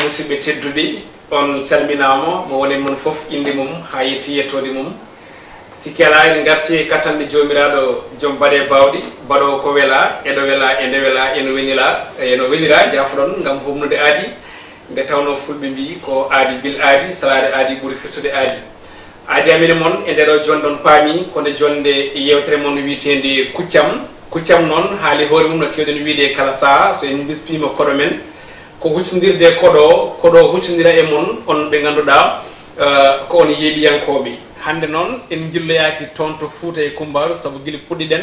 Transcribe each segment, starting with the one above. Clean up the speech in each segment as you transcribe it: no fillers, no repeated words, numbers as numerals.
musidɓe tedduɓe on calminama mo woni mon foof inde mum ha yetti yettode mum sikki ala en garti kattanɗe jomiraɗo joom baɗe bawɗi baɗo ko weela eɗo weela e nde weela eno welira jafoɗon gam homnude aadi nde tawno fulɓe mbi ko aadi bil aadi salade aadi ɓuuri firtude aadi amine moon e ndeɗo jonɗon paami konde jonde yewtere moon witede kuccam noon haali hoore mum no kewɗen wiide kala saaha so en bispima koɗo men ko huccodirde koɗo huccodira e moon on ɓe ganduɗa ko on yeeɗiyankoɓe hande noon en jilloyaki toon to Fouta e Kumbaru saabu guila puɗɗiɗen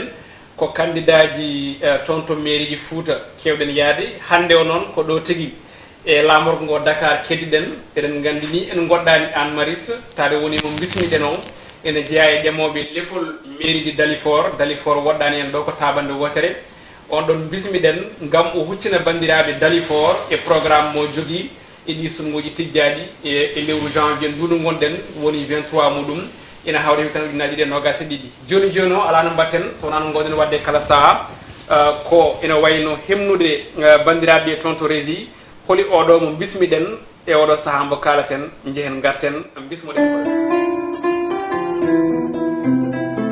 ko candidat ji toon to mairie ji Fouta kewɗen yaade hande o noon ko ɗo tigui e lamorgo ngo Dakar keddiɗen eɗen gandi ni en goɗɗani Anne Maris tade woni mo bismiɗen o ene jeeya e ƴemoɓe lefol mairie ji Dalifort woɗɗani en ɗo ko tabande wotere on ɗon bismiɗen gam o huccina bandiraɓe Dalifort e programme mo jogui e ɗi sungoji tijjaɗi e lewru janvier nduɗo gonɗen woni 23 muɗum ina hawre tan ujunaji ɗi nogas e ɗiɗi joni o ala no mbatten so wona no goɗen wadde kala saaha ko ina wayno hemnude bandiraɓe toon to régi holi oɗo mo bismiɗen e oɗo saaha mbo kalaten jehen garten bismoɗen ko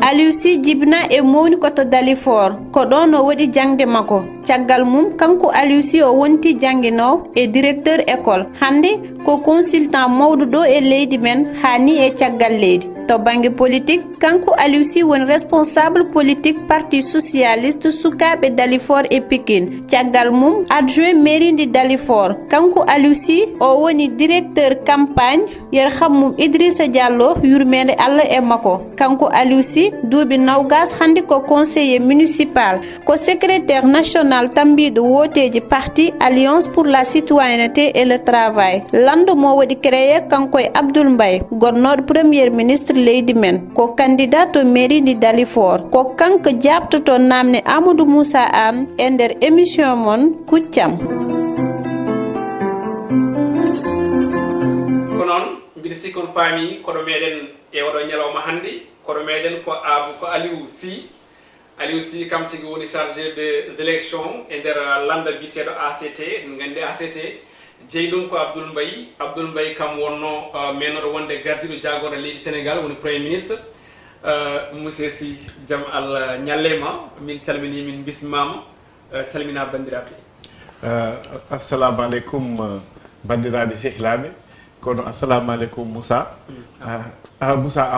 Alioune Sy jibina e mowni koto Dalifort ko ɗon o waɗi jangde makko caggal mum kanko Alioune Sy o wonti janguinowo e directeur école hande ko consultant mawɗo ɗo e leydi men hani e caggal leydi to banggue politique kanko Alioune Sy woni responsable politique parti socialiste sukaɓe Dalifort e Pikine caggal mum adjoint mairie ndi Dalifort kanko Alioune Sy o woni directeur campagne yer hammum Idrissa Diallo yurmede Allah e makko kanko Alioune Sy duuɓi nawgas hande ko conseiller municipal ko secrétaire national tambiɗo woteji parti Alliance pour la citoyenneté et le travail lando mo waɗi créé kanko e Abdoul Mbaye gonnoɗo premier ministre leydi men ko candidat to mairie ndi Dalifort ko kanko jabtoto namne Amadou Moussa Anne e nder émission mon kuccam ko noon mbiɗa sikki on paami koɗo meɗen e oɗo ñalawma hannde koɗo meɗen ko Alioune Sy kam tigi woni chargé des élections e nder landa biteɗo ACT en gandi ACT jeeyi ɗum ko Abdoul Mbaye kam wonno menoɗo wonde gardiɗo jagorɗo leydi Sénégal woni premier ministre monsieur Sy jaam Allah ñallema min calmini min bismimama calmina bandiraɓe assalamu aleykum bandiraɓe sehlaɓe kono assalamu aleykum Moussa Moussa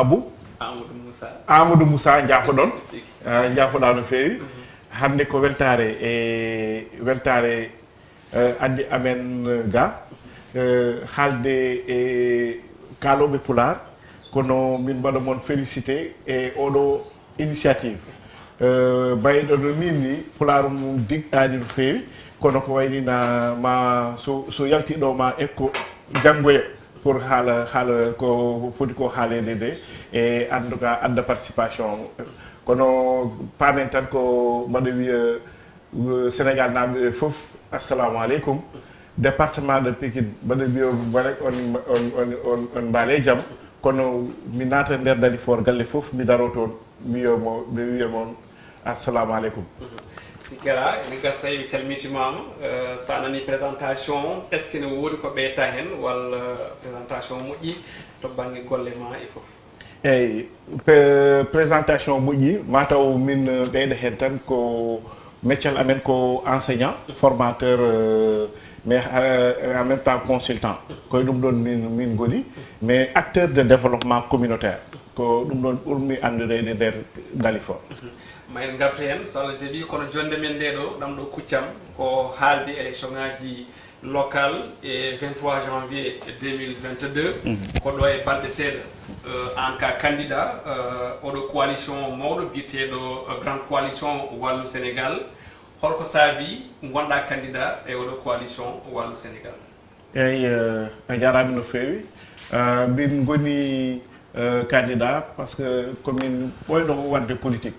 Amadou Moussa jafoɗon jafoɗa no fewi hande ko weltare addi amen ga haalde e kaloɓe Pulaar kono min mbaɗa moon félicité e oɗo initiative bayɗo no min ni Pulaar mum digɗani no fewi kono ko waynina ma so yaltiɗo ma ekko janggoya pour haala ko foti ko haalede nde e en tout cas adda participation kono pamen tan ko mbaɗa wiya Sénégal naɓe foof assalamu aleykum département de Pikine mbaɗa wiya bare on mbaale jaam kono mi naata nder Dalifort galle foof mi daro toon mi wiya moon assalamu aleykum sikira ene gasta mi calmitimama sa nani présentation est ce que ne woodi ko ɓeyta hen walla présentation moƴƴi to banggue golle ma e foof eyyi présentation moƴƴi mataw min ɓeyɗa hen tan ko métier amen ko enseignant formateur mais en même temps consultant koye ɗum ɗon min goni mais acteur de développement communautaire ko ɗum ɗon ɓurmi andurede nder Dalifort ma en gartu hen so Allah jaaɓi kono jonde men nde ɗo ɗam ɗo kuccam ko haalde élection ngaji local e 23 janvier 2022 ko ɗo e balɗe seeɗa en cas candidat oɗo coalition mawɗo biyeteɗo grande coalition wallu Sénégal holko saabi gonɗa candidat e oɗo coalition wallu Sénégal eyyi a jarama no fewi min goni candidat par ce que komin ɓoyɗo wadde politique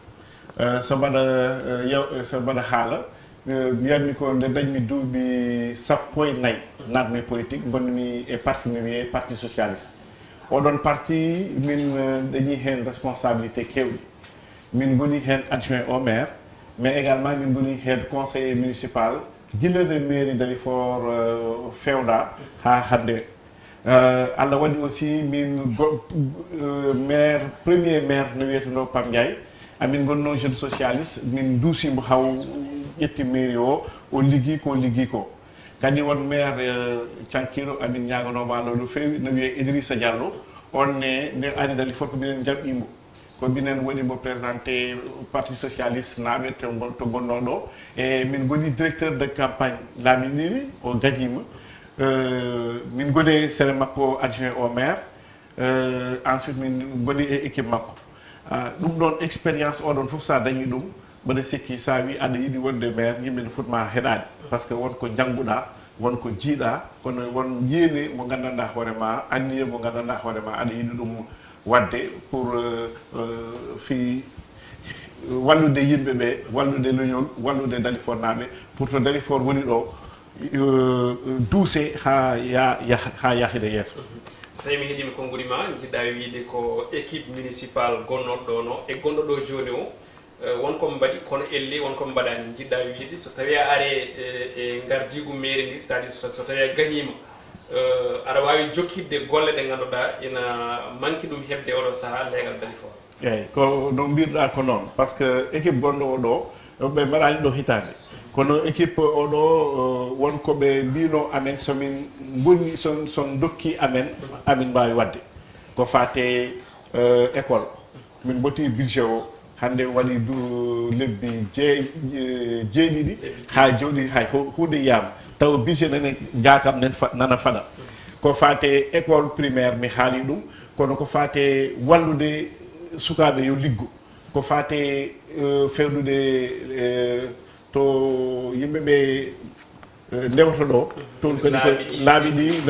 so mbaɗa haala mbiyatmi ko nde dañmi duuɓi 14 natmi politique gonmi e parti mi wiye parti socialiste oɗon parti min dañi hen responsabilité kewɗi min goni hen adjoint au maire mais également min goni hen conseiller municipal gilade mairie Dalifort fewda ha hande Allah waɗi aussi min maire premier maire no wiyeteno Pam Ndiaye amin gonno jeune socialiste min duusimo haw ƴetti mairie o liggi ko kadi won maire Cankiro amin ñaganoma Allah no fewi no wiye Idrissa Diallo on nde ari Dalifort ko minen jaɓɓimo ko minen woni mo présenté parti socialiste naaɓe to gonno ɗo e min goni directeur de campagne laaɓiɗiɗi o gañima min goni sere makko adjoint au maire ensuite min goni e équipe makko ɗum ɗon expérience oɗon fof sa dañi ɗum mbaɗa sikki sa wi aɗa yiɗi wonde maire yimɓe ne fotma heɗade par ce que wonko jangguɗa wonko jiiɗa kono won yéene mo gandanɗa hoorema anniye mo gandanɗa hoorema aɗa yiɗi ɗum wadde pour fi wallude yimɓe ɓe wallude leñol wallude Dalifort naɓe pour to Dalifort woni ɗo duuse ha yahide yeeso. So tawi mi heeɗimi konngudi ma jiɗɗa wiide ko équipe municipal gonnoɗo ɗo no e gonɗo ɗo joni o wonko mbaɗi kono elli wonko mbaɗani jiɗɗa wiide so tawi a are e gardigu mairie ndi c'est à dire so tawi a gañima aɗa wawi jokkidde golle ɗe ganduɗa ina manki ɗum hebde oɗo saaha leegal Dalifort. eyyi ko no mbirɗa ko noon par ce que équipe gonɗo oɗo ɓe mbaɗani ɗo hitande kono équipe oɗo wonko ɓe mbino amen somin bonni son dokki amin mbawi wadde ko fate école min botti budget o hande waɗi lebbi jeeɗiɗi ha jooɗi hay hunde yiyama taw budget nane jakam nana faɗa ko fate école primaire mi haali ɗum kono ko fate wallude sukaɓe yo liggo ko fate fewnude to yimɓeɓe ndewta ɗo toon kadi ko laaɓi ɗi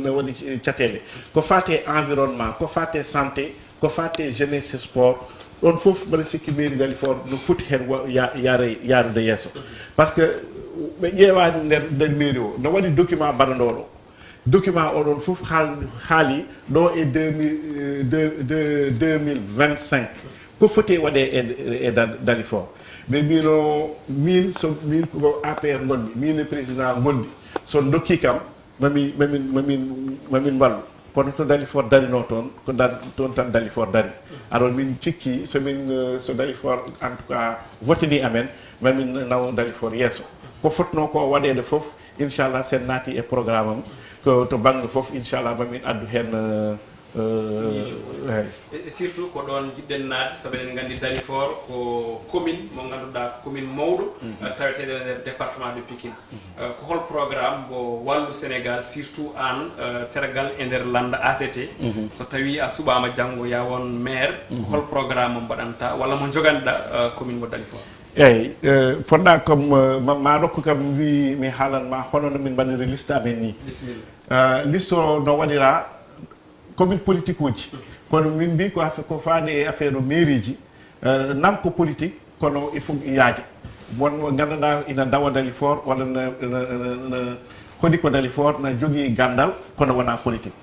no waɗi catele ko fate environnement ko fate santé ko fate jeunesse sport ɗon fof mbaɗa sikki mairie Dalifort no foti hen yaarude yeeso par ce que ɓe ƴeewani nder mairie o no waɗi document mbaɗanɗoɗo document oɗon fof haali ɗo e 2025 ko foti waɗe e Dalifort ɓe mbino min ko APR gonmi min e président gonmi son dokki kam mamin wallu kono to Dalifort darino toon ko toon tan Dalifort dari alors min cikki so Dalifort en tout cas votini amen mamin naw Dalifort yeeso ko fotno ko waɗede fof inchallah sen naati e programme am ko to banggue fof inchallah mamin addu hen surtout ko ɗon jiɗɗen naade sabu eɗen gandi Dalifort ko commune mo ganduɗa ko commune mawɗo taweteɗo e nder département de Pikine ko hol programme mo wallu Sénégal surtout an tergal e nder landa ACT so tawi a suɓama janggo ya won maire ko hol programme mo mbaɗanta walla mo joganɗa commune mo Dalifort. eyyi poɗɗa comme ma rokku kam wi mi haalanma hono no min mbaɗiri liste amen ni bisimilla liste o no waɗira commune politique uji kono min mbi ko faade e affaire mairie ji nam ko politique kono il faut yaade won gandanɗa ina dawa Dalifort walla no hoɗi ko Dalifort na jogui gandal kono wona politique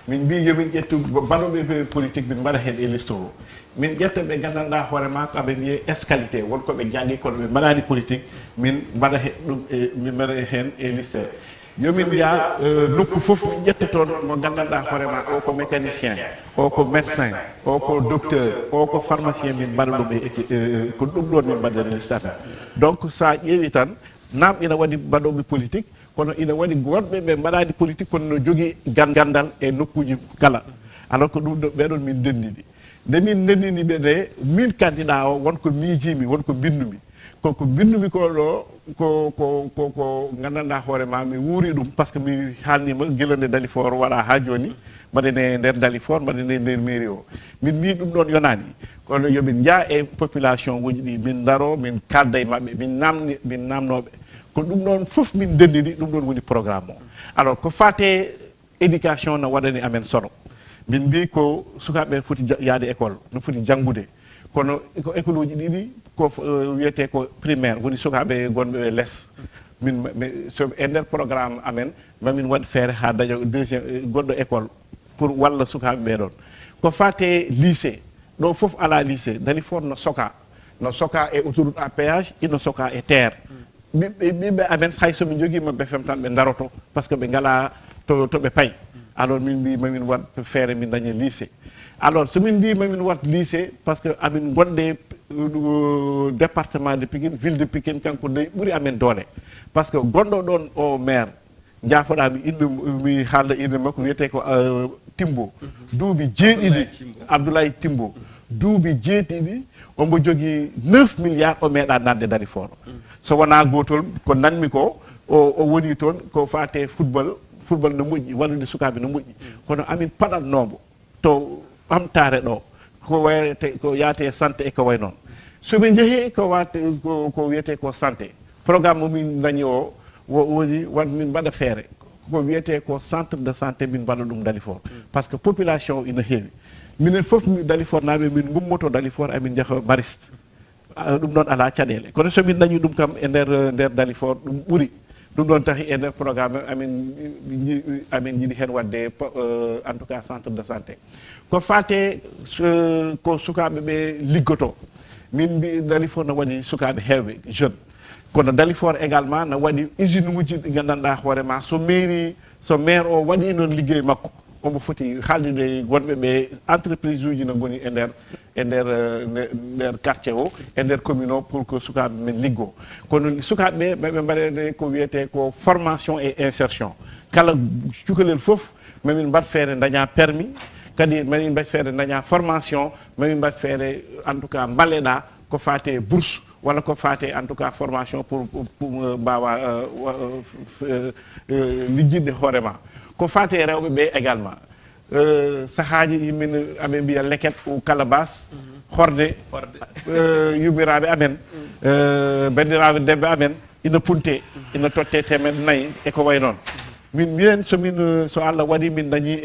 min mbi yomin ƴettu mbaɗoɓe politique min mbaɗa hen e liste o min ƴetta ɓe gandanɗa hoorema ko aɓe mbiye escalité wonko ɓe janggi kono ɓe mbaɗani politique min mbaɗa ɗum min mbaɗa hen e liste yomin mbiya nokku fof ƴettetoon mo gandanɗa hoorema o ko mécanicien o ko médecin o ko docteur o ko pharmacien min mbaɗa ɗum e ko ɗum ɗon min mbaɗere liste amen donc sa ƴeewi tan nam ina waɗi mbaɗoɓe politique kono ina waɗi wonɓe ɓe mbaɗani politique kono no jogui gandal e nokkuji kala alors que ɗum ɗo ɓeɗon min ndendiɗi nde min ndendiniɓe ɗe min candidat o wonko miijimi wonko binnumi koko binnumi ko ɗo ko gandanɗa hoorema mi wuuri ɗum par ce que mi haalnima guilonde Dalifort waɗa ha joni mbaɗene nder Dalifort mbaɗene nder mairie o min mbi ɗum ɗon yonani kono yoɓe jaa e population uji ɗi min daro min kalda e mabɓe min namnoɓe ko ɗum ɗon fof min ndendini ɗum ɗon woni programme o alors ko fate éducation no waɗani amen solo min mbi ko sukaɓe foti yaade école no foti janggude kono ko école uji ɗiɗi ko wiyete ko primaire woni sukaɓe gonɓe e less min so e nder programme amen mamin waɗ feere ha daña deuxiéme goɗɗo école pour walla sukaɓe ɓeɗon ko fate lycée ɗo foof ala lycée Dalifort no soka e autoroute à péage ino soka e terre ɓiɓɓe amen hay somin joguima BFM tan ɓe daroto par ce que ɓe ngala to ɓe payi alors min mbi mamin wat feere min daña lycée alors somin mbi mamin wat lycée par ce que amin gonɗe département de Pikine ville de Pikine kanko de ɓuuri amen doole par ce que gonɗo ɗon o maire jaafoɗami inde mi haalda inde makko wiyete ko Timbo duuɓi jeeɗiɗi Abdoulaye Timbo duuɓi jeeɗiɗi omo jogui 9 milliards o meeɗa nadde Dalifort so wona gotol ko nanmi ko o woni toon ko fate football no moƴƴi wallude sukaɓe no moƴƴi kono amin paɗatnomo to ɓamtare ɗo ko wayte ko yaate santé e ko way noon soɓe jeehi ko wate ko wiyete ko santé programme momin dañi o woni wat min mbaɗa feere ko wiyete ko centre de santé min mbaɗa ɗum Dalifort par ce que population ina heewi minen foof Dalifort naaɓe min gummoto Dalifort amin jaha Mariste ɗum ɗon ala caɗele kono somin dañi ɗum kam e nder Dalifort ɗum ɓuuri ɗum ɗon tahi e nder programme amin jiiɗi hen wadde en tout cas centre de santé ko fate ko sukaɓe ɓe liggoto min mbi Dalifort no waɗi sukaɓe hewɓe jeune kono Dalifort également no waɗi usine uji ɗi gandanɗa hoorema so maire o waɗi noon liggey makko omo foti haaldude wonɓe ɓe entreprise uji no goni e nder quartier o e nder commune o pour que sukaɓe men liggo kono sukaɓe ɓe mbaɗede ko wiyete ko formation et insertion kala cukalel foof mamin mbat feere daña permis kadi mamin mbat feere daña formation mamin mbat feere en tout cas mbaleɗa ko fate bourse walla ko fate en tout cas formation pour mbawa lijjidde hoorema ko fate rewɓe ɓe également sahaji yimmin aɓe mbiya leket ou calabas horde yummiraɓe amen bandiraɓe debbe amen ina punte ina totte temeɗe 4 e ko way noon minen so Allah waɗi min dañi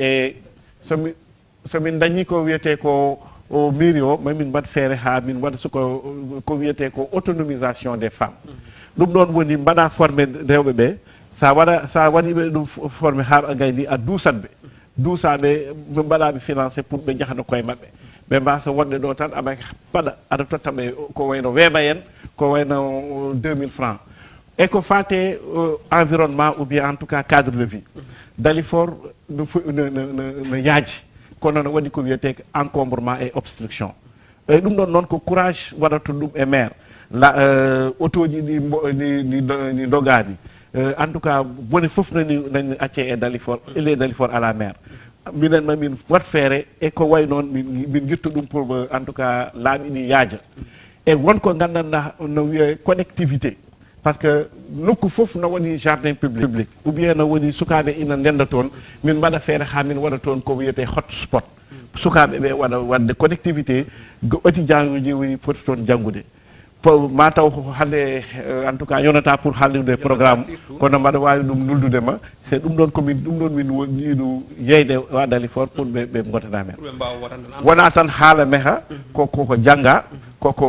somin dañi ko wiyete ko o mairie o mamin mbaɗ feere ha min waɗa ko wiyete ko autonomisation des femmes ɗum ɗon woni mbaɗa formé rewɓe ɓe sa waɗiɓe ɗum formé ha gayni a duusaɓe ɓe mbaɗaɓe financé pour ɓe jahana koye mabɓe ɓe mbasa wonde ɗo tan aɓa paɗa aɗa tottaɓe ko wayno weeɓa en ko wayno 2000 francs e ko fate environnement ou bien en tout cas cadre de vie Dalifort no yaaji kono no waɗi ko wiyete encombrement et obstruction eyyi ɗum ɗon noon ko courage waɗata ɗum e maire auto ji ɗi dogani en tout cas bone foof nani acce e Dalifort ele Dalifort à la maire minen mamin wat feere e ko way noon min guirta ɗum pour en tout cas laaɓi ɗi yaaja e wonko gandanɗa no wiye connectivité par ce que nokku foof no woni jardin public ou bien no woni sukaɓe ina ndenda toon min mbaɗa feere ha min waɗa toon ko wiyete hot spot sukaɓe ɓe waɗa wadde connectivité étudiant uji woni foti toon janggude ma taw hande en tout cas yonata pour haaldude programme kono mbaɗa wawi ɗum nuldudema e ɗum ɗon min yiiɗu yeyde wa Dalifort pour ɓe gontana men wona tan haala meha koko jangga koko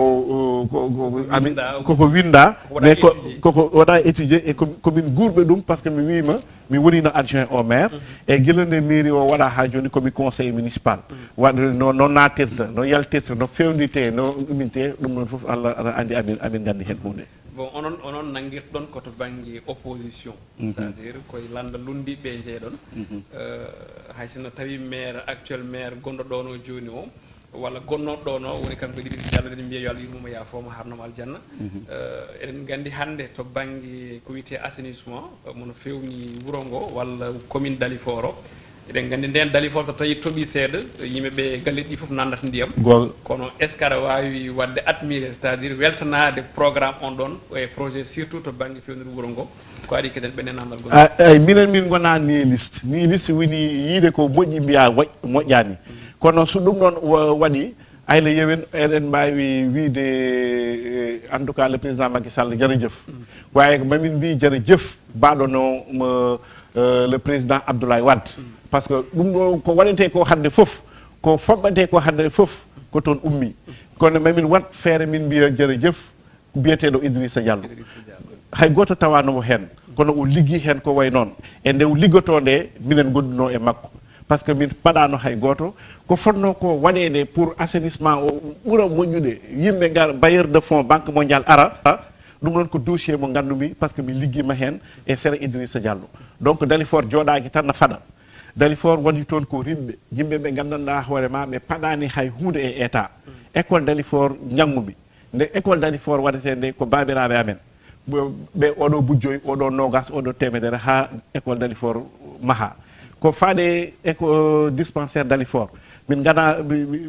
winda mais koko waɗa étudier e komin guurɓe ɗum par ce que mi wima mi wonino adjoint au maire e guilande mairie o waɗa ha joni komi conseil municipal waɗa no natirta no yaltirta no fewnite no ɗuminte ɗum ɗon foof Allah aɗa andi amin gandi hen hunde bon onon nanguirɗon koto banggue opposition c'est à dire koye landa lundiɓe jeeɗon hay sinno tawi maire actuel maire gonɗo ɗon o joni o walla gonnoɗo ɗo no woni kanko Idrissa Diallo eɗen mbiya yo Allah yurmoma yaafoma harnamo aljanna eɗen gandi hande to banggue ko wiyete assainissement mono fewni wuuro ngo walla commune Dalifort o eɗen gandi nden Dalifort so tawi tooɓi seeɗa yimɓeɓe galleji ɗi foof nandata ndiyam kono est ce que aɗa wawi wadde admiré c'est à dire weltanade programme on ɗon e projet surtout to banggue fewnude wuuro ngo ko aɗi keden ɓenne namdal gon eyyi min gona nihiliste woni yiide ko moƴƴi mbiya moƴƴani kono so ɗum ɗon waɗi ayla yewen eɗen mbawi wiide en tout cas le président Macky Sall jarajef waye mamin mbi jarajef baɗono le président Abdoulaye Wade par ce que ɗum ɗo ko waɗete ko hande foof ko foɓɓate ko hande foof ko toon ummi kono mamin wat feere min mbiya jarajef biyeteɗo Idrissa Diallo hay goto tawanomo hen kono o liggi hen ko way noon e nde liggoto nde minen gonduno e makko par ce que min paɗano hay goto ko fonno ko waɗede pour assainissement o ɓuura moƴƴude yimɓe gar bailleur de fonds banque mondial ara ɗum noon ko dossier mo ngandumi par ce que mi liggima hen e sere Idrissa Diallo donc Dalifort jooɗaki tan no faɗa Dalifort woni toon ko rimɓe yimɓe ɓe gandanɗa hoorema ɓe paɗani hay hunde e état école Dalifort janggumi nde école Dalifort waɗete nde ko babiraɓe amen ɓe oɗo bujjoy oɗo nogas oɗo temedere ha école Dalifort maha ko faade éco dispensaire Dalifort min gana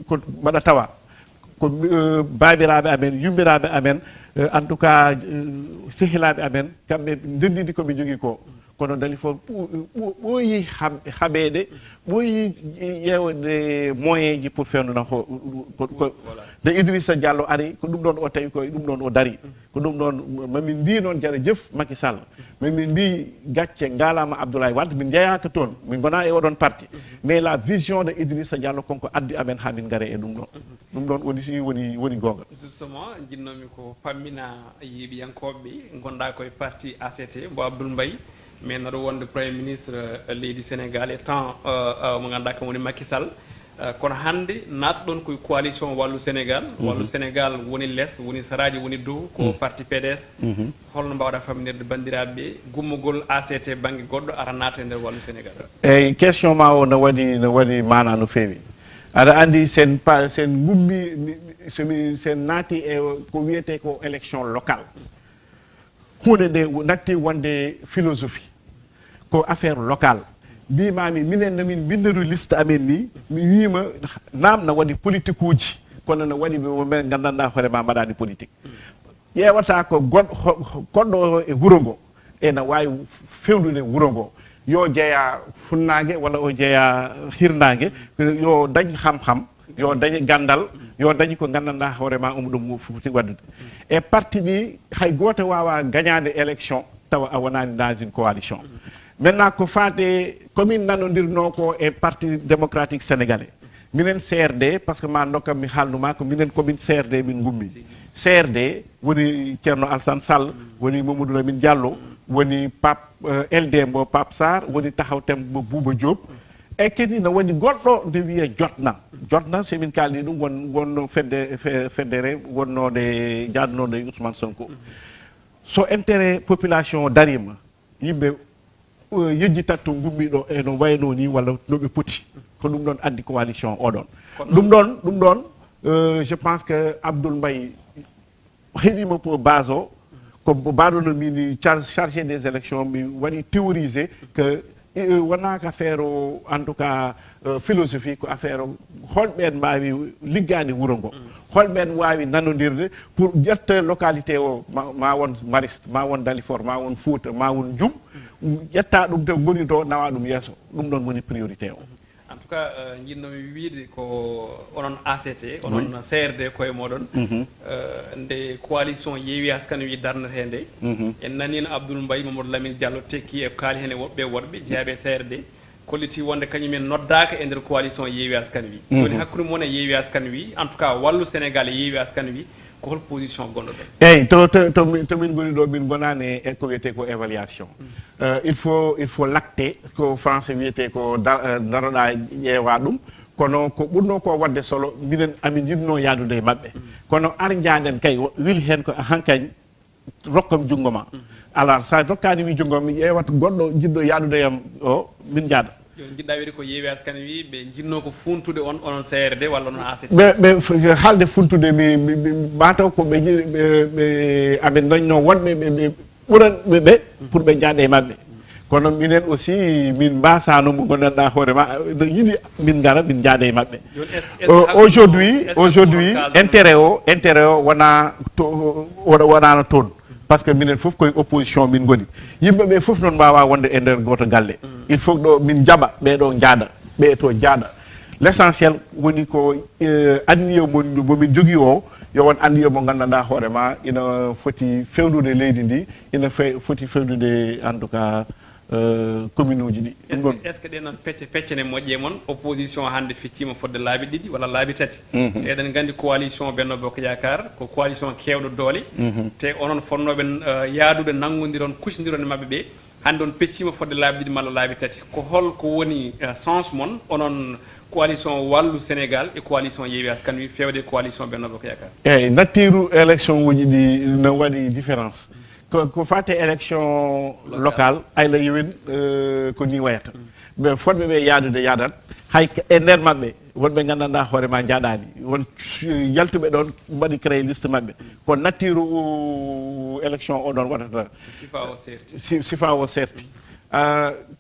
ko mbaɗa tawa ko babiraɓe amen yummiraɓe amen en tout cas sehilaɓe amen kamɓe ndendidi koɓe jogui ko kono Dalifort ɓooyi haɓede ɓooyi ƴewde moyen ji pour fewnude nde Idrissa Diallo ari ko ɗum ɗon o tawi koye ɗum ɗon o dari ko ɗum ɗon mamin mbi noon jarajef Macky Sall mamin mbi gacce ngalama Abdoulaye Wade min jeeyaka toon min gona e oɗon parti mais la vision de Idrissa Diallo konko addi amen ha min gaare e ɗum ɗon woni gonga justement jinnomi ko pammina yiiɓiyankoɓe gonɗa koye parti ACT mbo Abdoul Mbaye mais naɗo wonde premier ministre leydi Sénégal et temps mo ganduɗa kam woni Macky Sall kono hande natɗon koye coalition wallu Sénégal wallu Sénégal woni less woni saraji woni dow ko parti PDS holno mbawɗa famminirde bandiraɓe gummugol ACT banggue goɗɗo ara naata e nder wallu Sénégal eyyi question ma o no waɗi mana no feewi aɗa andi sen gummi sen naati e ko wiyete ko élection locale hunde nde natti wonde philosophie ko affaire locale mbimami minen nomin bindiru liste amen ni mi wima nam no waɗi politique uji kono no waɗi ɓe gandanɗa hoorema mbaɗani politique ƴewata ko goɗɗo e wuuro ngo ene wawi fewnude wuuro ngo yo jeeya funnague walla o jeeya hirnague yo dañ xam-xam yo dañi gandal yo dañi ko gandanɗa hoorema ɗum foti waddude e parti ɗi hay goto wawa gagnade élection tawa a wonani dans une coalition maintenant ko fate komin nanodirno ko e parti démocratique sénégalais minen CRD par ce que ma dokkam mi haalnuma ko minen komin CRD min gummi CRD woni Ceerno Alassane Sall woni Mamadou Lamine Diallo woni LD mbo Pape Sarr woni taxaw tem mo Bouba Diop e kadi no woni goɗɗo nde wiye jotna somin kaldi ɗum wonno feddere wonnode jadnode Ousmane Sonko so intérêt population darima yimɓe yejjitat to gummiɗo e no wayno ni walla noɓe poti ko ɗum ɗon addi coalition oɗon ɗum ɗon je pense que Abdoul Mbaye heeɗima pour base o ko mbaɗono min chargé des élections mi waɗi théorisé que wona ko affaire o en tout cas philosophie ko affaire o holɓen mbawi liggade wuuro ngo holɓen wawi nanodirde pour ƴetta localité o ma won Mariste ma won Dalifort ma won Fouta ma won Djoum ƴetta ɗum te goni to nawa ɗum yesso ɗum ɗon woni priorité o en tout cas jinnomi wiide ko onon ACT onon CRD koye moɗon nde coalition Yewwi Askano Wi darnete nde en nanino Abdoul Mbaye Mamadou Lamine Diallo tekki e kaali hen e woɓɓe worɓe jeeyaɓe CRD kolliti wonde kañumen noddaka e nder coalition Yewwi Askano Wi joni hakkude moon e Yewwi Askano Wi en tout cas wallu Sénégal e Yewwi Askano Wi ko hol position gonɗo ɗon eyyi to min goni ɗo min gonani e ko wiyete ko évaluation il faut lacté ko français wiyete ko daroɗa ƴeewa ɗum kono ko ɓurno ko wadde solo minen amin yidno yaadude e mabɓe kono ar jaden kay wili hen ko hankañ rokkam junggo ma alors sa rokkani mi junggo mi ƴeewat goɗɗo jiɗɗo yaadude yam o min jaada joni jiɗɗa wiide ko Yewwi Askano Wi ɓe jinno ko funtude onon CRD walla onon ACT ɓe haalde funtude mi mataw ko ɓe aɓe dañno wonɓe ɓe ɓuranɓe ɓe pour ɓe jaade e mabɓe kono minen aussi min mbasano mo gonɗanɗa hoorema no yiiɗi min gara min jaade e mabɓe aujourd'hui intérêt o wonano toon par ce que minen foof koye opposition min goni yimɓeɓe foof noon mbawa wonde e nder goto galle il faut ɗo min jaaɓa ɓeɗo jaada ɓe to jaaɗa l' essentiel woni ko anniyo momin jogui o yo won anniyo mo gandanɗa hoorema ina foti fewnude leydi ndi ina foti fewnude en tout cas commune uji ɗi. est ce que ɗe noon peccene moƴƴe moon opposition hannde feccima fodde laabi ɗiɗi walla laabi tati te eɗen nganndi coalition Benno Bokk Yakar ko coalition kewɗo doole te onon fonnoɓe yaadude nanngodiron kuccidiron e maɓɓe ɓe hannde on peccima fodde laabi ɗiɗi malla laabi tati ko holko woni sens moon onon coalition wallu Sénégal et coalition Yewwi Askan Wi fewde coalition Benno Bokk Yakar eyyi nattiru élection uji ɗi no waɗi différence ko fate élection local ayla yewin ko ni wayata ɓe fodɓe ɓe yaadude yaadat hay e nder maɓɓe wonɓe gandanɗa hoorema jaaɗani won yaltuɓe ɗon mbaɗi créé liste maɓɓe ko nattiru élection o ɗon waɗata sifa o serti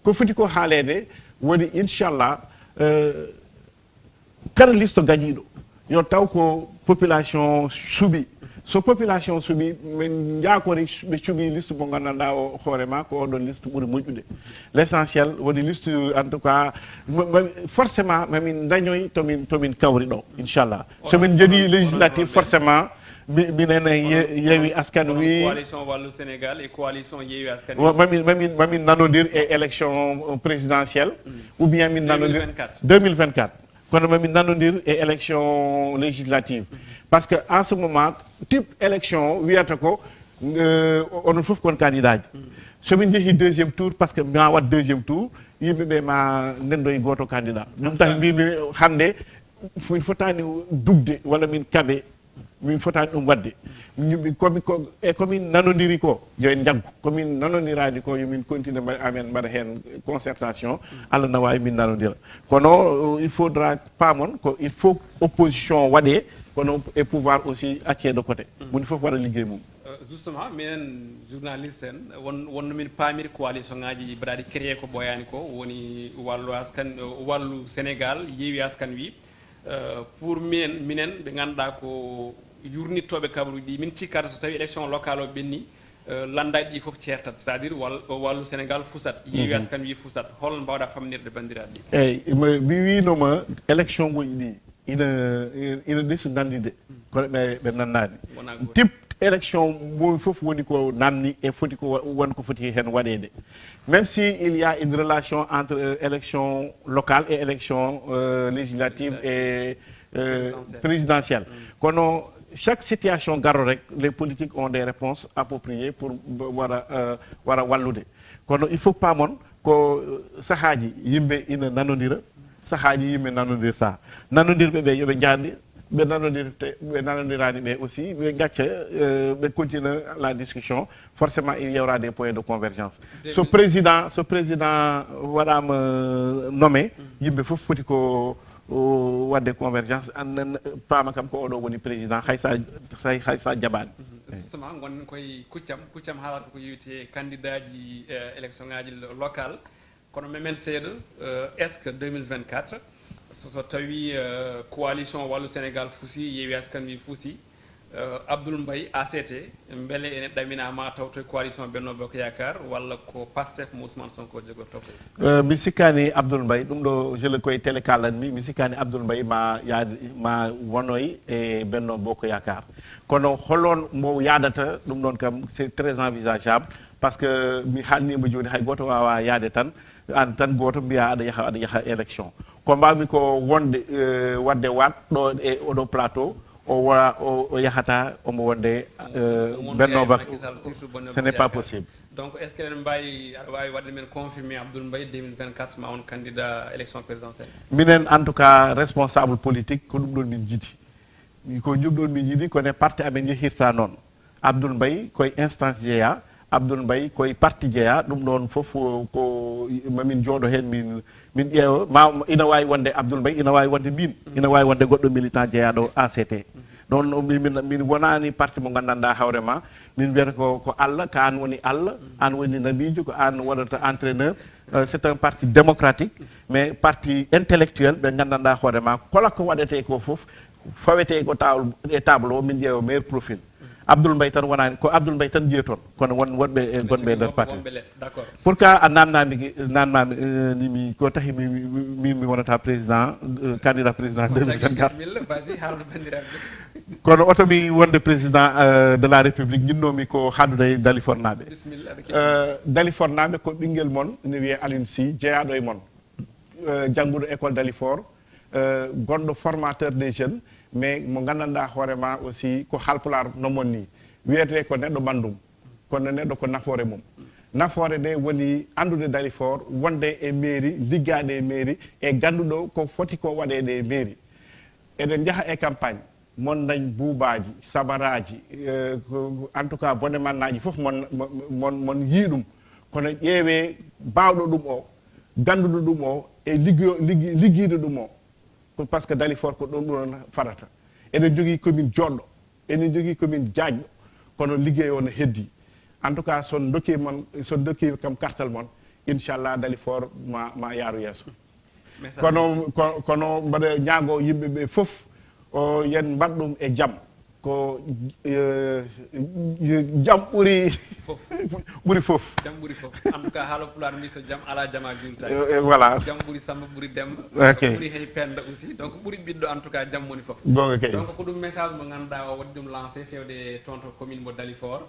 ko foti ko haalede woni inchallah kala liste gañiɗo yo taw ko population suuɓi so population suuɓi min jakori ɓe cuuɓi liste mo gandanɗa o hoorema ko oɗon liste ɓuuri moƴƴude l' essentiel woni liste en tout cas forcément mamin dañoy tomin kawri ɗo inchallah somin joni législatif forcément minen Yewwi Askan Wi coalition wallu Sénégal et coalition Yewwi Askan Wi mamin nanodir e élection présidentielle ou bien min nanodir 2024 kono mamin nanodir e élection législative parce que en ce moment type élection wiyata ko onon fof kon candidat ji somin jeehi deuxième tour parce que ma wat deuxième tour yimɓeɓe ma ndendoye goto candidat ɗum tahi mbimi hande min fotani dugde walla min kaɓe min fotani ɗum wadde komin nanodiri ko yo en jaggu komin nanodirani ko yomin continue amen mbaɗa hen concertation Allah na wawi min nanodira kono il faudra pamon ko il faut opposition waɗe kono e pouvoir aussi accee de côté moni fof waɗa liggey mum justement minen journaliste en wonno min paamiri coalition ngaji mbaɗaɗi créé ko ɓoyani ko woni wallu Sénégal Yewwi Askan Wi pour minen ɓe ganduɗa ko yurnittoɓe kabaruji ɗi min cikkata so tawi élection locale o ɓenni landaji ɗi foof certat c'est à dire wallu Sénégal fusat Yewwi Askan Wi fusat holno mbawɗa famnirde bandiraɓe ɗi eyyi mi winoma élection goji ɗi ina ɗesu nandide kono ɓe nannani type élection moy fof woni ko nanni e foti ko wonko foti hen waɗede même si il y a une relation entre élection locale et élection législative et présidentielle kono chaque situation garo rek les politiques ont des réponses appropriées pour wara wallude kono il faut pas mon ko sahaji yimɓe ina nanodira sahaji yimɓe nanodirta nanodirɓe ɓe yoɓe jaarɗi ɓe nanodirani ɓe aussi ɓe gacca ɓe continue la discussion forcément il y aura des points de convergence so président waɗama nommé yimɓe fof foti ko wadde convergence paama kam ko oɗo woni président hay sa jaɓani justement gonen koye kuccam haalata ko yewte candidat ji élection ngaji local kono memen seeɗa est ce que 2024 so tawi coalition wallu Sénégal fuusi Yewwi Askan Wi fuusi Abdoul Mbaye ACT beele ene ɗaminama taw to coalition Benno Bokk Yakar walla ko Pastef mo Ousmane Sonko jogorto ko mi sikkani Abdoul Mbaye ɗum ɗo je le koye télé kalanmi mi sikkani Abdoul Mbaye ma wonoy e Benno Bokk Yakar kono holon mo yadata ɗum ɗon kam c'est très envisageable parce que mi haalnima joni hay goto wawa yaade tan an tan goto mbiya aɗa yaha élection ko mbawmi ko wonde wadde wat ɗo e oɗo plateau o yahata omo wonde Benno Bokk ce n'est pas possible donc est ce que en mbawi aɗa wawi wadde men confirmé Abdoul Mbaye 2024 ma on candidat élection présidentielle minen en tout cas responsable politique ko ɗum ɗon min jiiɗi ko ɗum ɗon min jiiɗi kone parti amen yehirta noon Abdoul Mbaye koye instance jeeya Abdoul Mbaye koye parti jeeya ɗum ɗon fof ko mamin jooɗo hen min ƴeewa ma ina wawi wonde Abdoul Mbaye ina wawi wonde min ina wawi wonde goɗɗo militant jeeyaɗo ACT ɗon min wonani parti mo gandanɗa hawrema min wiyata ko Allah ko an woni Allah an woni nabijo ko an waɗata entraîneur c'est un parti démocratique mais parti intellectuel ɓe gandanɗa hoorema kala ko waɗete ko foof fawete ko table o min ƴeewa meilleur profil Abdoul Mbaye tan wonani ko Abdoul Mbaye tan jeeton kono wonɓe e gonɓe e nder parti pourquoi a namnami nimi ko tahi mi wonata président candidat président 2024 kono oto mi wonde président de la république jinnomi ko haaldude e Dalifort naɓe Dalifort naɓe ko ɓinguel moon ne wiye Alioune Sy jeeyaɗo e moon jangguɗo école Dalifort gonɗo formateur des jeunes mais mo gandanɗa hoorema aussi ko halpular nomon ni wiyete ko neɗɗo ɓandum kono neɗɗo ko nafoore mum nafoore nde woni andude Dalifort wonde e mairie liggade e mairie e ganduɗo ko foti ko waɗede e mairie eɗen jaaha e campagne mon dañ buubaji sabaraji en tout cas bone mannaji foof mon yiiɗum kono ƴeewe bawɗo ɗum o ganduɗo ɗum o e ligguiɗo ɗum o par ce que Dalifort ko ɗon ɗon farata eɗen jogui commune joɗɗo eɗen jogui commune diaƴɗo kono liggey o no heddi en tout cas son dokki kam kartal mon inchallah Dalifort ma yaaru yesso kono mbaɗa ñaago yimɓeɓe foof o yen mbaɗ ɗum e jaam ko jaam ɓuuri fof jam ɓuuri fof en tout cas haala pulaar mbi so jaam ala jama julta voilà jaam ɓuuri samba ɓuuri demba ɓuuri hey penda aussi donc ɓuuri ɓiɗɗo en tout cas jaam woni fof gonga kay donc ko ɗum message mo ganduɗa o waɗi ɗum lancé fewde toon to commune mo Dalifort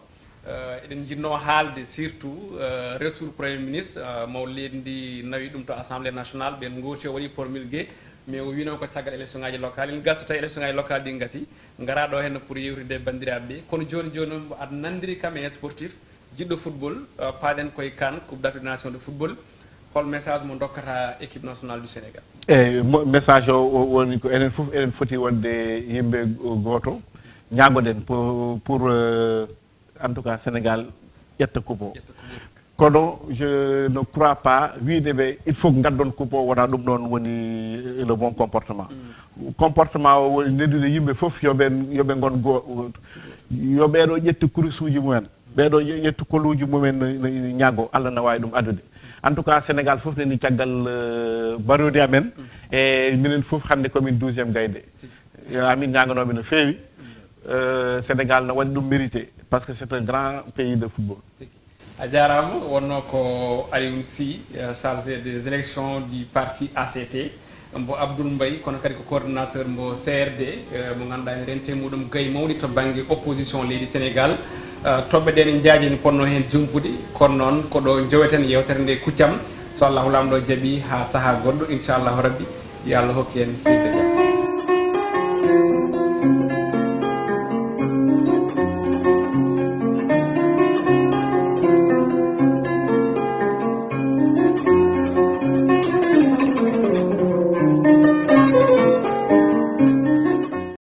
eɗen jinno haalde surtout retour premier ministre mo leydi nawi ɗum to assemblée nationale ɓen gooti o waɗi promulgué mais o wino ko caggal élection ngaji locale en gasta tawi élection ngaji locale ɗi gasi gara ɗo henno pour yewtide e bandiraɓe kono joni joni aɗa nandiri kam e sportif jiɗɗo football paaɗen koye CAN coupe d'Afrique des nations de football hol message mo dokkata équipe nationale du Sénégal message o woni ko enen foof eɗen foti wonde yimɓe goto ñagoɗen pour en tout cas Sénégal ƴetta coupe o kono je ne crois pas wideɓe il faut gaddon coupe o wona ɗum ɗon woni le bon comportement comportement o woni neddude yimɓe foof yoɓe gon goto yo ɓeɗo ƴetti kurisuji mumen ɓeɗo ƴetti koluji mumen no ñaago Allah ne wawi ɗum addude en tout cas Sénégal foof nani caggal barude amen e minen foof hande komin 12e gayde amin ñaganoɓe no feewi Sénégal ne waɗi ɗum mérité parce que c'est un grand pays de football. A jarama wonno ko Alioune Sy chargé des élections du parti ACT mbo Abdoul Mbaye kono kadi ko coordinateur mbo CRD mo ganduɗa en rente muɗum gayi mawɗi to banggue opposition leydi Sénégal toɓɓe ɗe ne jaajini ponno hen jumpude kono noon ko ɗo jeweten yewtere nde kuccam so Allahu lamɗo jaaɓi ha saaha goɗɗo inchallahu rabbi yo Allah hokki en